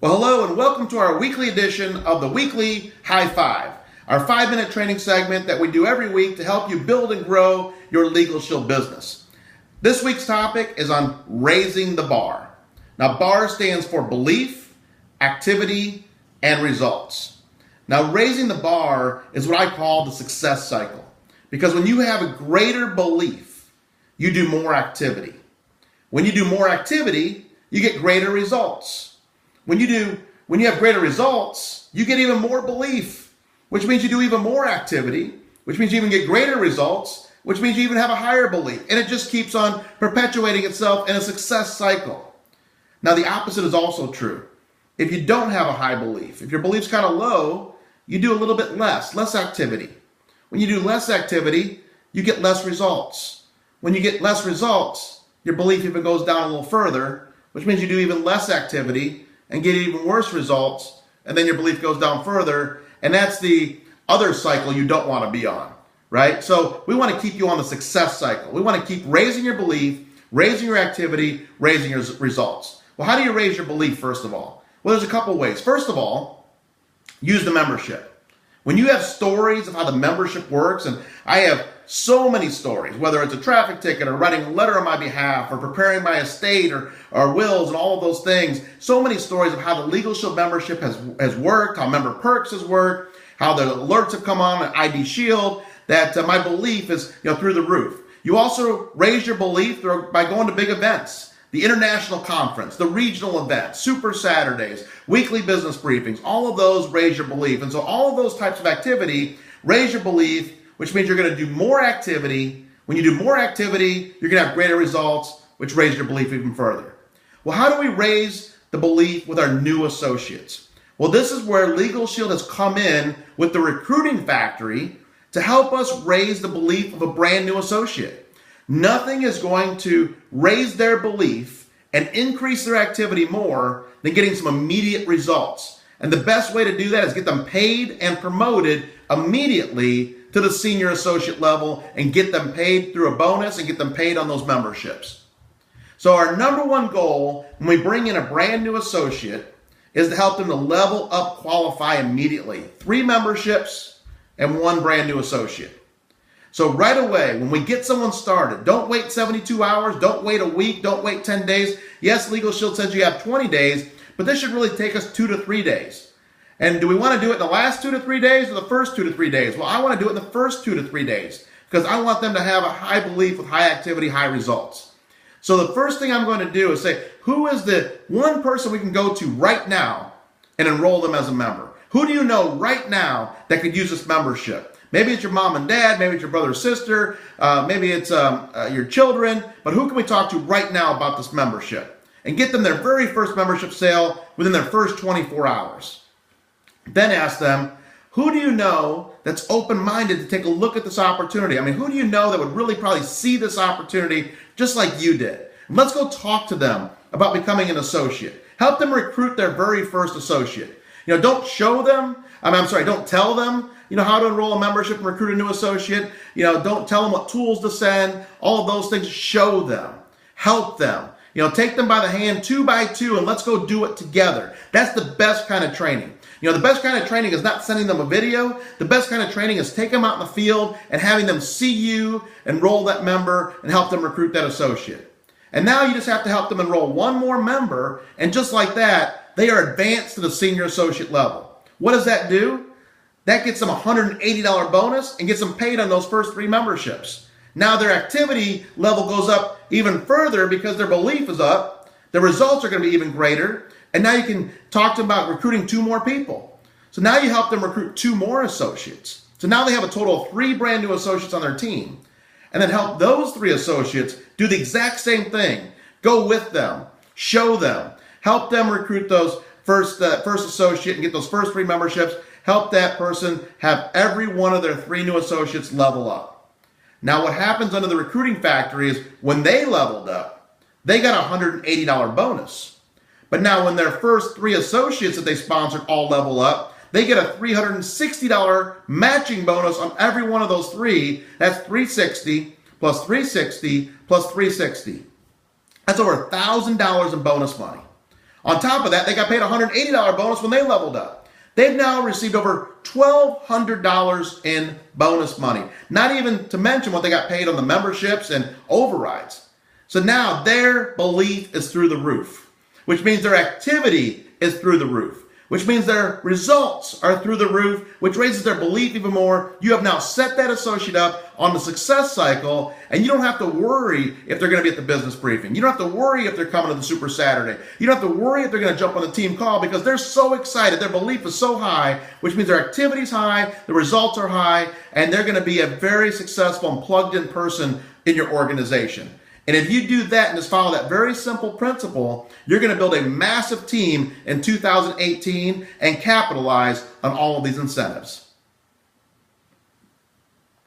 Well, hello and welcome to our weekly edition of the Weekly High Five, our 5-minute training segment that we do every week to help you build and grow your Legal Shield business. This week's topic is on raising the bar. Now, BAR stands for belief, activity, and results. Now, raising the bar is what I call the success cycle, because when you have a greater belief, you do more activity. When you do more activity, you get greater results. When you have greater results, you get even more belief, which means you do even more activity, which means you even get greater results, which means you even have a higher belief. And it just keeps on perpetuating itself in a success cycle. Now, the opposite is also true. If you don't have a high belief, if your belief's kind of low, you do a little bit less activity. When you do less activity, you get less results. When you get less results, your belief even goes down a little further, which means you do even less activity and get even worse results, and then your belief goes down further, and that's the other cycle you don't want to be on, right? So we want to keep you on the success cycle. We want to keep raising your belief, raising your activity, raising your results. Well, how do you raise your belief, first of all? Well, there's a couple ways. First of all, use the membership. When you have stories of how the membership works, and I have so many stories, whether it's a traffic ticket or writing a letter on my behalf or preparing my estate or wills and all of those things, so many stories of how the Legal Shield membership has worked, how member perks has worked, how the alerts have come on at ID Shield, that my belief is through the roof. You also raise your belief by going to big events. The international conference, the regional events, Super Saturdays, weekly business briefings, all of those raise your belief. And so all of those types of activity raise your belief, which means you're going to do more activity. When you do more activity, you're going to have greater results, which raise your belief even further. Well, how do we raise the belief with our new associates? Well, this is where Legal Shield has come in with the recruiting factory to help us raise the belief of a brand new associate. Nothing is going to raise their belief and increase their activity more than getting some immediate results. And the best way to do that is get them paid and promoted immediately to the senior associate level and get them paid through a bonus and get them paid on those memberships. So our number one goal when we bring in a brand new associate is to help them to level up, qualify immediately. 3 memberships and 1 brand new associate. So right away, when we get someone started, don't wait 72 hours, don't wait a week, don't wait 10 days. Yes, Legal Shield says you have 20 days, but this should really take us 2 to 3 days. And do we want to do it in the last 2 to 3 days or the first 2 to 3 days? Well, I want to do it in the first 2 to 3 days because I want them to have a high belief with high activity, high results. So the first thing I'm going to do is say, who is the one person we can go to right now and enroll them as a member? Who do you know right now that could use this membership? Maybe it's your mom and dad, maybe it's your brother or sister, maybe it's your children, but who can we talk to right now about this membership? And get them their very first membership sale within their first 24 hours. Then ask them, who do you know that's open-minded to take a look at this opportunity? I mean, who do you know that would really probably see this opportunity just like you did? And let's go talk to them about becoming an associate. Help them recruit their very first associate. Don't show them, don't tell them, how to enroll a membership and recruit a new associate. Don't tell them what tools to send, all of those things. Show them, help them, take them by the hand 2 by 2 and let's go do it together. That's the best kind of training. The best kind of training is not sending them a video. The best kind of training is take them out in the field and having them see you, enroll that member, and help them recruit that associate. And now you just have to help them enroll 1 more member, and just like that, they are advanced to the senior associate level. What does that do? That gets them a $180 bonus and gets them paid on those first 3 memberships. Now their activity level goes up even further because their belief is up. The results are going to be even greater. And now you can talk to them about recruiting 2 more people. So now you help them recruit 2 more associates. So now they have a total of 3 brand new associates on their team. And then help those 3 associates do the exact same thing. Go with them. Show them. Help them recruit those first associate and get those first 3 memberships. Help that person have every one of their 3 new associates level up. Now what happens under the recruiting factory is when they leveled up, they got a $180 bonus. But now when their first 3 associates that they sponsored all level up, they get a $360 matching bonus on every one of those 3. That's $360 plus $360 plus $360. That's over $1,000 in bonus money. On top of that, they got paid a $180 bonus when they leveled up. They've now received over $1,200 in bonus money, not even to mention what they got paid on the memberships and overrides. So now their belief is through the roof, which means their activity is through the roof, which means their results are through the roof, which raises their belief even more. You have now set that associate up on the success cycle, and you don't have to worry if they're going to be at the business briefing. You don't have to worry if they're coming to the Super Saturday. You don't have to worry if they're going to jump on the team call because they're so excited. Their belief is so high, which means their activity's high, the results are high, and they're going to be a very successful and plugged-in person in your organization. And if you do that and just follow that very simple principle, you're going to build a massive team in 2018 and capitalize on all of these incentives.